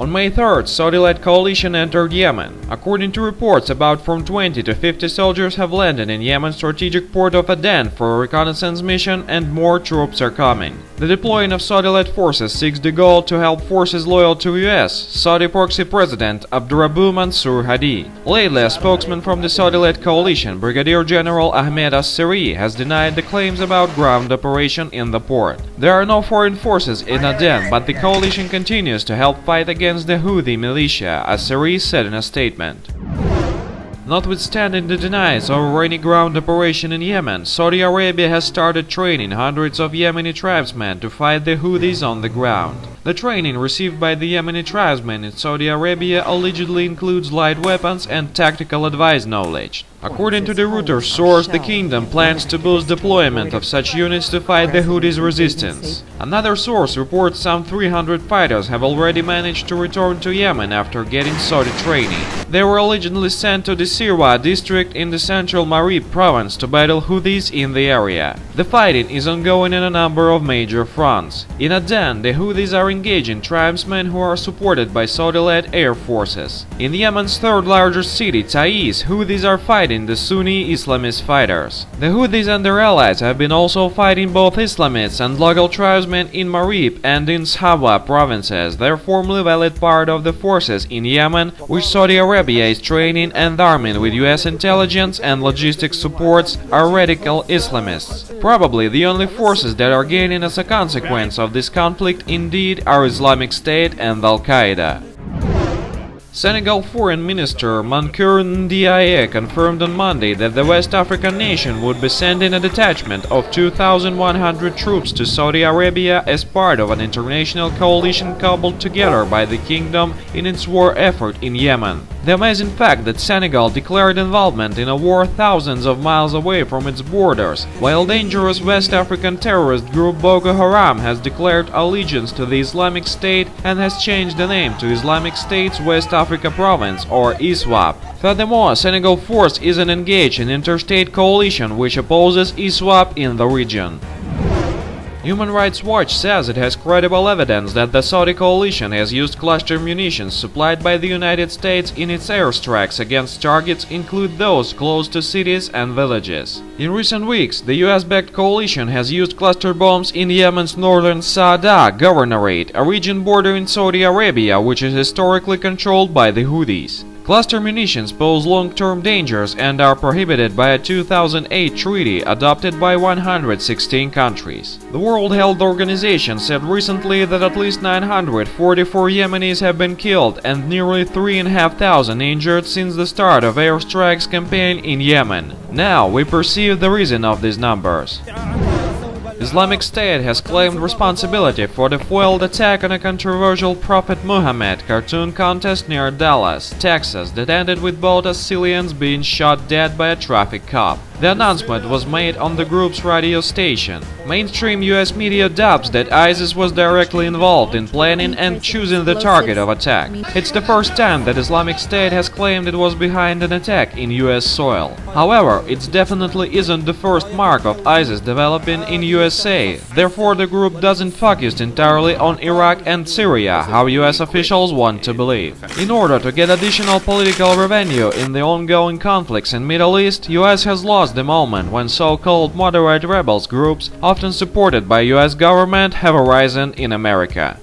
On May 3rd, Saudi-led coalition entered Yemen. According to reports, about from 20 to 50 soldiers have landed in Yemen's strategic port of Aden for a reconnaissance mission, and more troops are coming. The deploying of Saudi-led forces seeks the goal to help forces loyal to US, Saudi proxy president Abdurrabbu Mansur Hadi. Lately, a spokesman from the Saudi-led coalition, Brigadier General Ahmed as-Siri, has denied the claims about ground operation in the port. There are no foreign forces in Aden, but the coalition continues to help fight against the Houthi militia, as-Siri said in a statement. Notwithstanding the denials over any ground operation in Yemen, Saudi Arabia has started training hundreds of Yemeni tribesmen to fight the Houthis on the ground. The training received by the Yemeni tribesmen in Saudi Arabia allegedly includes light weapons and tactical advice knowledge. According to the Reuters source, the kingdom plans to boost deployment of such units to fight the Houthis' resistance. Another source reports some 300 fighters have already managed to return to Yemen after getting Saudi training. They were allegedly sent to the Sirwa district in the central Marib province to battle Houthis in the area. The fighting is ongoing in a number of major fronts. In Aden, the Houthis are engaging tribesmen who are supported by Saudi-led air forces. In Yemen's third largest city, Taiz, Houthis are fighting the Sunni Islamist fighters. The Houthis and their allies have been also fighting both Islamists and local tribesmen in Marib and in Sabah provinces. They are formerly valid part of the forces in Yemen, which Saudi Arabia is training and arming with US intelligence and logistics supports, are radical Islamists. Probably the only forces that are gaining as a consequence of this conflict indeed are Islamic State and Al-Qaeda. Senegal Foreign Minister Mankeur Ndiaye confirmed on Monday that the West African nation would be sending a detachment of 2,100 troops to Saudi Arabia as part of an international coalition cobbled together by the kingdom in its war effort in Yemen. The amazing fact that Senegal declared involvement in a war thousands of miles away from its borders, while dangerous West African terrorist group Boko Haram has declared allegiance to the Islamic State and has changed the name to Islamic State's West Africa Province, or ISWAP. Furthermore, Senegal force isn't engaged in interstate coalition which opposes ISWAP in the region. Human Rights Watch says it has credible evidence that the Saudi coalition has used cluster munitions supplied by the United States in its airstrikes against targets, include those close to cities and villages. In recent weeks, the US-backed coalition has used cluster bombs in Yemen's northern Saada Governorate, a region bordering Saudi Arabia which is historically controlled by the Houthis. Cluster munitions pose long-term dangers and are prohibited by a 2008 treaty adopted by 116 countries. The World Health Organization said recently that at least 944 Yemenis have been killed and nearly 3,500 injured since the start of airstrikes campaign in Yemen. Now we perceive the reason of these numbers. Islamic State has claimed responsibility for the foiled attack on a controversial Prophet Muhammad cartoon contest near Dallas, Texas, that ended with both Assyrians being shot dead by a traffic cop. The announcement was made on the group's radio station. Mainstream US media dubs that ISIS was directly involved in planning and choosing the target of attack. It's the first time that Islamic State has claimed it was behind an attack in US soil. However, it definitely isn't the first mark of ISIS developing in USA. Therefore, the group doesn't focus entirely on Iraq and Syria, how US officials want to believe. In order to get additional political revenue in the ongoing conflicts in Middle East, US has lost the moment when so-called moderate rebels groups, often supported by US government, have arisen in America.